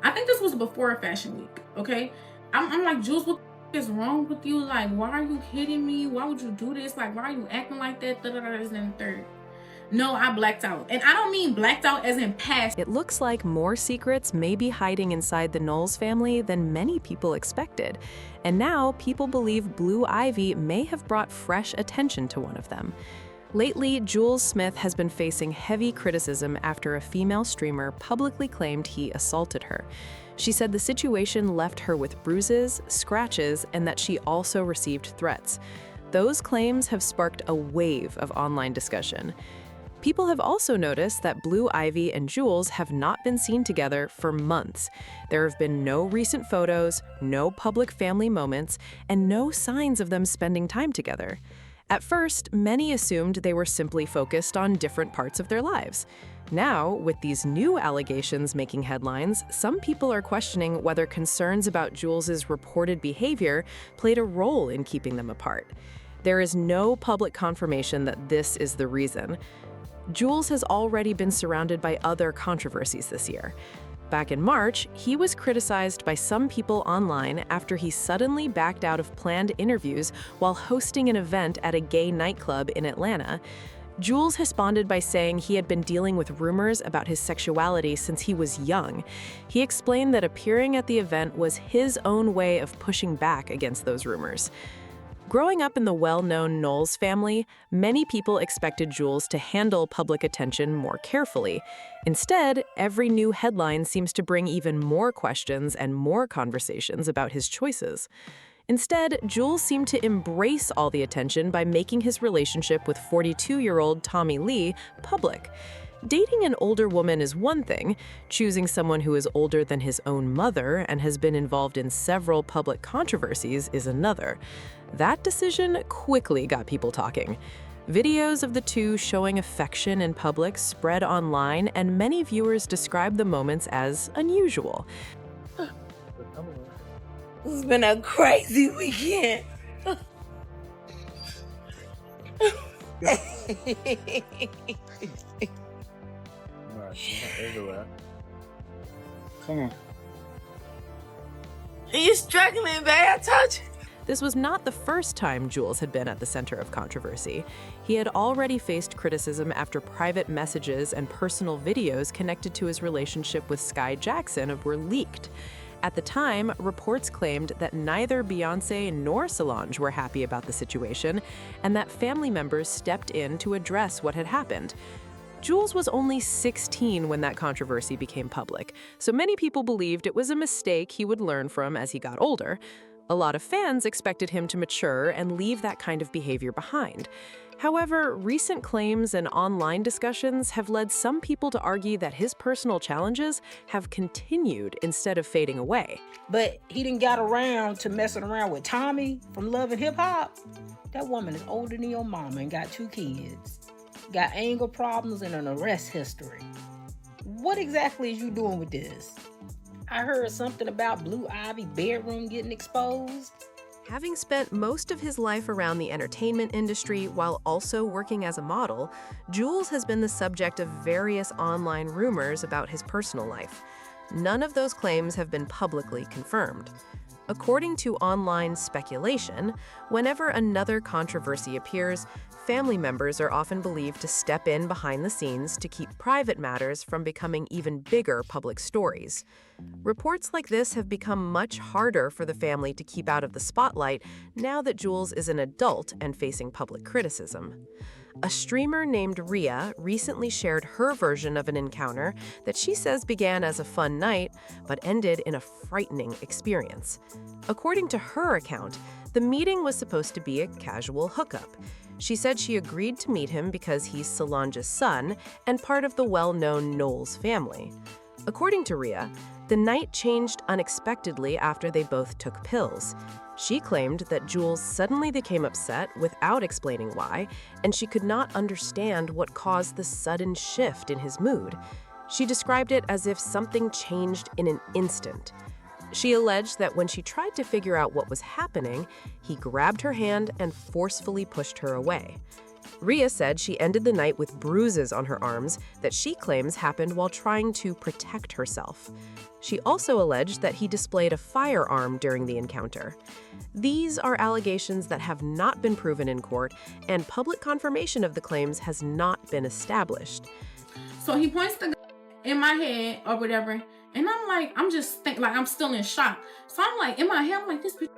I think this was before Fashion Week, okay? I'm like, Jules, what is wrong with you? Like, why are you hitting me? Why would you do this? Like, why are you acting like that? Da, da, da, this, and the third. No, I blacked out. And I don't mean blacked out as in past. It looks like more secrets may be hiding inside the Knowles family than many people expected. And now, people believe Blue Ivy may have brought fresh attention to one of them. Lately, Julez Smith has been facing heavy criticism after a female streamer publicly claimed he assaulted her. She said the situation left her with bruises, scratches, and that she also received threats. Those claims have sparked a wave of online discussion. People have also noticed that Blue Ivy and Julez have not been seen together for months. There have been no recent photos, no public family moments, and no signs of them spending time together. At first, many assumed they were simply focused on different parts of their lives. Now, with these new allegations making headlines, some people are questioning whether concerns about Julez's reported behavior played a role in keeping them apart. There is no public confirmation that this is the reason. Julez has already been surrounded by other controversies this year. Back in March, he was criticized by some people online after he suddenly backed out of planned interviews while hosting an event at a gay nightclub in Atlanta. Julez responded by saying he had been dealing with rumors about his sexuality since he was young. He explained that appearing at the event was his own way of pushing back against those rumors. Growing up in the well-known Knowles family, many people expected Julez to handle public attention more carefully. Instead, every new headline seems to bring even more questions and more conversations about his choices. Instead, Julez seemed to embrace all the attention by making his relationship with 42-year-old Tommy Lee public. Dating an older woman is one thing. Choosing someone who is older than his own mother and has been involved in several public controversies is another. That decision quickly got people talking. Videos of the two showing affection in public spread online, and many viewers described the moments as unusual. It's been a crazy weekend. Everywhere. Come on. Are you struggling, babe? I told you. This was not the first time Julez had been at the center of controversy. He had already faced criticism after private messages and personal videos connected to his relationship with Sky Jackson were leaked. At the time, reports claimed that neither Beyonce nor Solange were happy about the situation, and that family members stepped in to address what had happened. Julez was only 16 when that controversy became public, so many people believed it was a mistake he would learn from as he got older. A lot of fans expected him to mature and leave that kind of behavior behind. However, recent claims and online discussions have led some people to argue that his personal challenges have continued instead of fading away. But he didn't got around to messing around with Tommy from Love and Hip Hop. That woman is older than your mama and got 2 kids. Got anger problems and an arrest history. What exactly is you doing with this? I heard something about Blue Ivy bedroom getting exposed. Having spent most of his life around the entertainment industry while also working as a model, Julez has been the subject of various online rumors about his personal life. None of those claims have been publicly confirmed. According to online speculation, whenever another controversy appears, family members are often believed to step in behind the scenes to keep private matters from becoming even bigger public stories. Reports like this have become much harder for the family to keep out of the spotlight now that Julez is an adult and facing public criticism. A streamer named Rhea recently shared her version of an encounter that she says began as a fun night, but ended in a frightening experience. According to her account, the meeting was supposed to be a casual hookup. She said she agreed to meet him because he's Solange's son and part of the well-known Knowles family. According to Rhea, the night changed unexpectedly after they both took pills. She claimed that Julez suddenly became upset without explaining why, and she could not understand what caused the sudden shift in his mood. She described it as if something changed in an instant. She alleged that when she tried to figure out what was happening, he grabbed her hand and forcefully pushed her away. Rhea said she ended the night with bruises on her arms that she claims happened while trying to protect herself. She also alleged that he displayed a firearm during the encounter. These are allegations that have not been proven in court, and public confirmation of the claims has not been established. So he points the gun in my head or whatever, and I'm like, I'm still in shock. So I'm like, in my head, I'm like, this bitch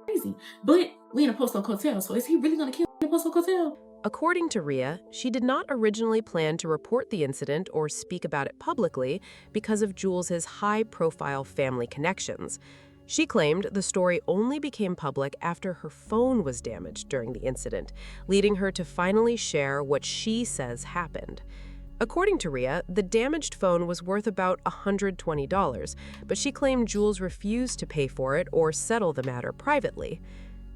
crazy. But we in a Post Oak hotel, so is he really gonna kill in a Post Oak hotel? According to Rhea, she did not originally plan to report the incident or speak about it publicly because of Julez's high-profile family connections. She claimed the story only became public after her phone was damaged during the incident, leading her to finally share what she says happened. According to Rhea, the damaged phone was worth about $120, but she claimed Julez refused to pay for it or settle the matter privately.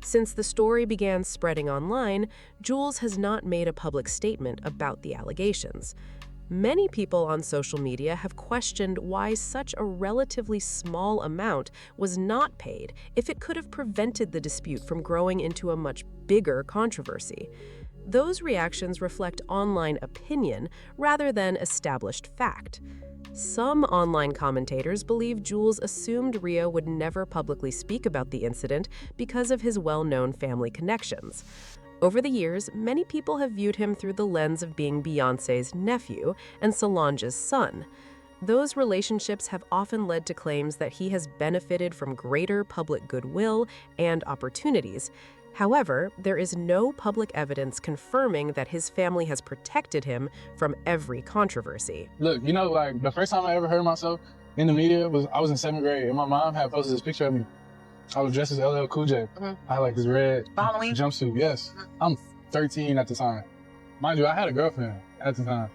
Since the story began spreading online, Julez has not made a public statement about the allegations. Many people on social media have questioned why such a relatively small amount was not paid if it could have prevented the dispute from growing into a much bigger controversy. Those reactions reflect online opinion rather than established fact. Some online commentators believe Julez assumed Rhea would never publicly speak about the incident because of his well-known family connections. Over the years, many people have viewed him through the lens of being Beyonce's nephew and Solange's son. Those relationships have often led to claims that he has benefited from greater public goodwill and opportunities. However, there is no public evidence confirming that his family has protected him from every controversy. Look, like the first time I ever heard myself in the media was I was in 7th grade, and my mom had posted this picture of me. I was dressed as LL Cool J. I had like this red jumpsuit. Yes, I'm 13 at the time. Mind you, I had a girlfriend at the time.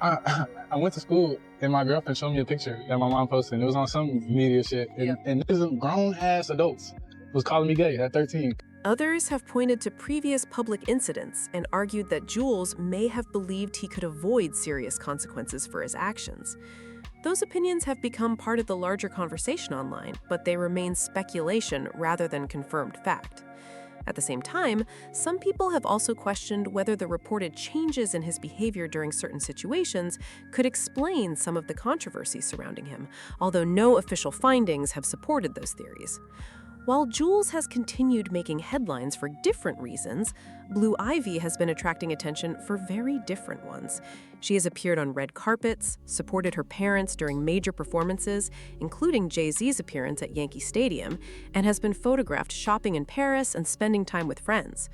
I went to school, and my girlfriend showed me a picture that my mom posted. And it was on some media shit, and these grown-ass adults was calling me gay at 13. Others have pointed to previous public incidents and argued that Julez may have believed he could avoid serious consequences for his actions. Those opinions have become part of the larger conversation online, but they remain speculation rather than confirmed fact. At the same time, some people have also questioned whether the reported changes in his behavior during certain situations could explain some of the controversy surrounding him, although no official findings have supported those theories. While Julez has continued making headlines for different reasons, Blue Ivy has been attracting attention for very different ones. She has appeared on red carpets, supported her parents during major performances, including Jay-Z's appearance at Yankee Stadium, and has been photographed shopping in Paris and spending time with friends.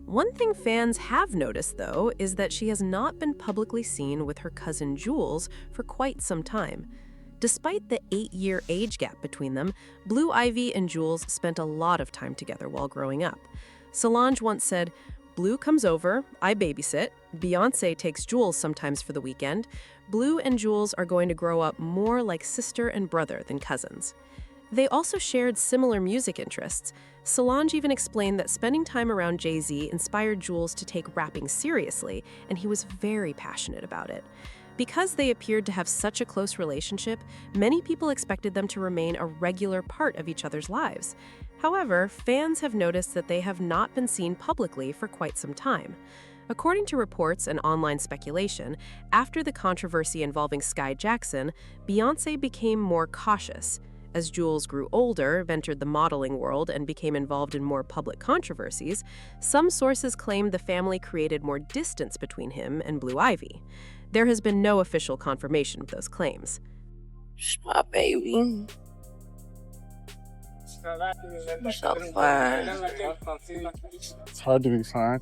One thing fans have noticed, though, is that she has not been publicly seen with her cousin Julez for quite some time. Despite the 8-year age gap between them, Blue Ivy and Julez spent a lot of time together while growing up. Solange once said, "Blue comes over, I babysit, Beyonce takes Julez sometimes for the weekend. Blue and Julez are going to grow up more like sister and brother than cousins." They also shared similar music interests. Solange even explained that spending time around Jay-Z inspired Julez to take rapping seriously, and he was very passionate about it. Because they appeared to have such a close relationship, many people expected them to remain a regular part of each other's lives. However, fans have noticed that they have not been seen publicly for quite some time. According to reports and online speculation, after the controversy involving Sky Jackson, Beyonce became more cautious. As Julez grew older, entered the modeling world, and became involved in more public controversies, some sources claim the family created more distance between him and Blue Ivy. There has been no official confirmation of those claims. It's my baby. So fine. It's hard to be fine.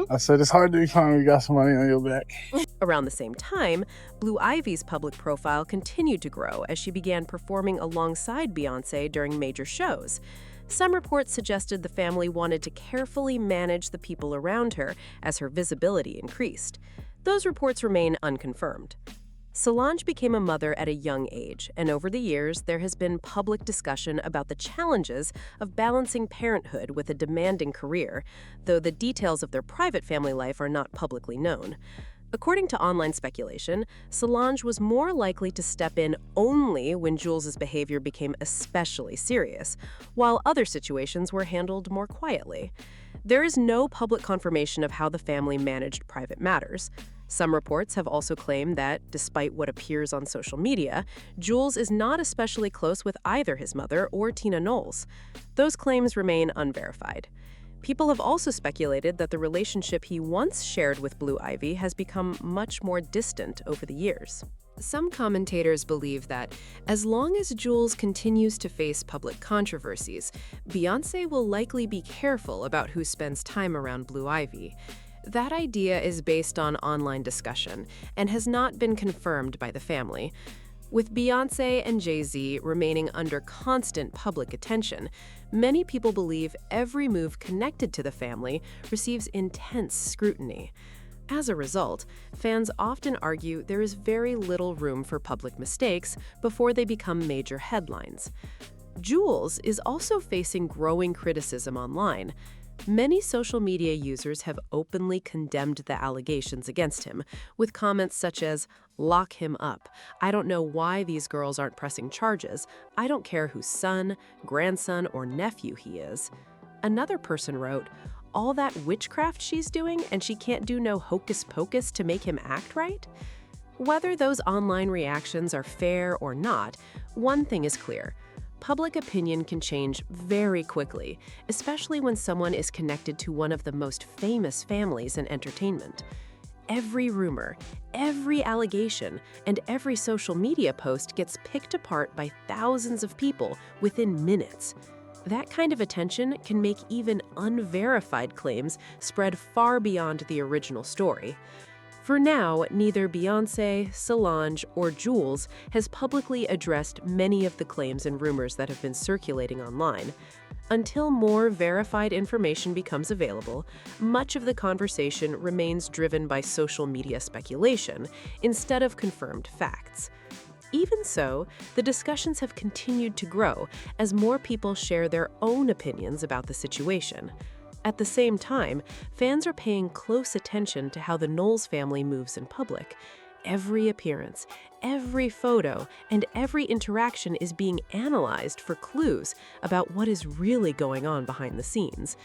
I said it's hard to be fine when you got somebody on your back. Around the same time, Blue Ivy's public profile continued to grow as she began performing alongside Beyonce during major shows. Some reports suggested the family wanted to carefully manage the people around her as her visibility increased. Those reports remain unconfirmed. Solange became a mother at a young age, and over the years, there has been public discussion about the challenges of balancing parenthood with a demanding career, though the details of their private family life are not publicly known. According to online speculation, Solange was more likely to step in only when Julez's behavior became especially serious, while other situations were handled more quietly. There is no public confirmation of how the family managed private matters. Some reports have also claimed that, despite what appears on social media, Julez is not especially close with either his mother or Tina Knowles. Those claims remain unverified. People have also speculated that the relationship he once shared with Blue Ivy has become much more distant over the years. Some commentators believe that, as long as Julez continues to face public controversies, Beyonce will likely be careful about who spends time around Blue Ivy. That idea is based on online discussion and has not been confirmed by the family. With Beyonce and Jay-Z remaining under constant public attention, many people believe every move connected to the family receives intense scrutiny. As a result, fans often argue there is very little room for public mistakes before they become major headlines. Julez is also facing growing criticism online. Many social media users have openly condemned the allegations against him, with comments such as, "Lock him up. I don't know why these girls aren't pressing charges. I don't care whose son, grandson, or nephew he is." Another person wrote, "All that witchcraft she's doing and she can't do no hocus pocus to make him act right?" Whether those online reactions are fair or not, one thing is clear. Public opinion can change very quickly, especially when someone is connected to one of the most famous families in entertainment. Every rumor, every allegation, and every social media post gets picked apart by thousands of people within minutes. That kind of attention can make even unverified claims spread far beyond the original story. For now, neither Beyonce, Solange, or Julez has publicly addressed many of the claims and rumors that have been circulating online. Until more verified information becomes available, much of the conversation remains driven by social media speculation instead of confirmed facts. Even so, the discussions have continued to grow as more people share their own opinions about the situation. At the same time, fans are paying close attention to how the Knowles family moves in public. Every appearance, every photo, and every interaction is being analyzed for clues about what is really going on behind the scenes.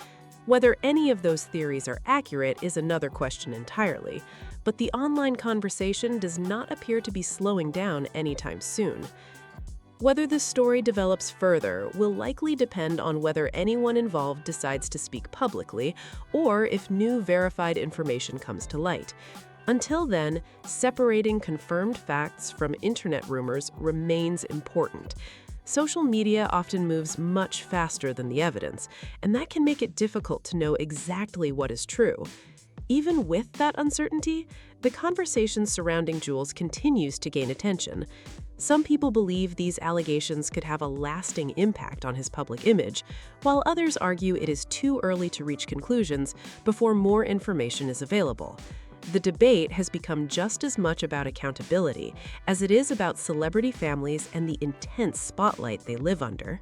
Whether any of those theories are accurate is another question entirely, but the online conversation does not appear to be slowing down anytime soon. Whether the story develops further will likely depend on whether anyone involved decides to speak publicly or if new verified information comes to light. Until then, separating confirmed facts from internet rumors remains important. Social media often moves much faster than the evidence, and that can make it difficult to know exactly what is true. Even with that uncertainty, the conversation surrounding Julez continues to gain attention. Some people believe these allegations could have a lasting impact on his public image, while others argue it is too early to reach conclusions before more information is available. The debate has become just as much about accountability as it is about celebrity families and the intense spotlight they live under.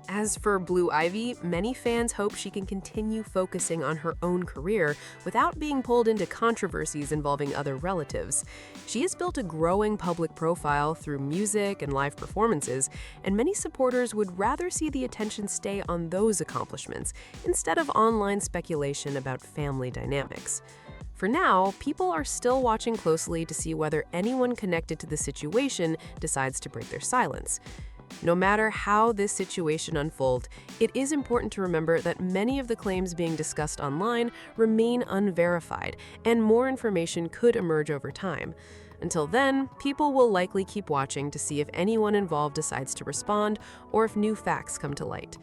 As for Blue Ivy, many fans hope she can continue focusing on her own career without being pulled into controversies involving other relatives. She has built a growing public profile through music and live performances, and many supporters would rather see the attention stay on those accomplishments instead of online speculation about family dynamics. For now, people are still watching closely to see whether anyone connected to the situation decides to break their silence. No matter how this situation unfolds, it is important to remember that many of the claims being discussed online remain unverified, and more information could emerge over time. Until then, people will likely keep watching to see if anyone involved decides to respond or if new facts come to light.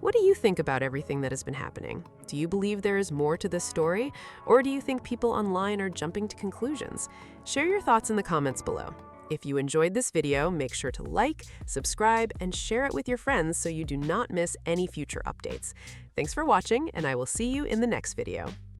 What do you think about everything that has been happening? Do you believe there is more to this story, or do you think people online are jumping to conclusions? Share your thoughts in the comments below. If you enjoyed this video, make sure to like, subscribe, and share it with your friends so you do not miss any future updates. Thanks for watching, and I will see you in the next video.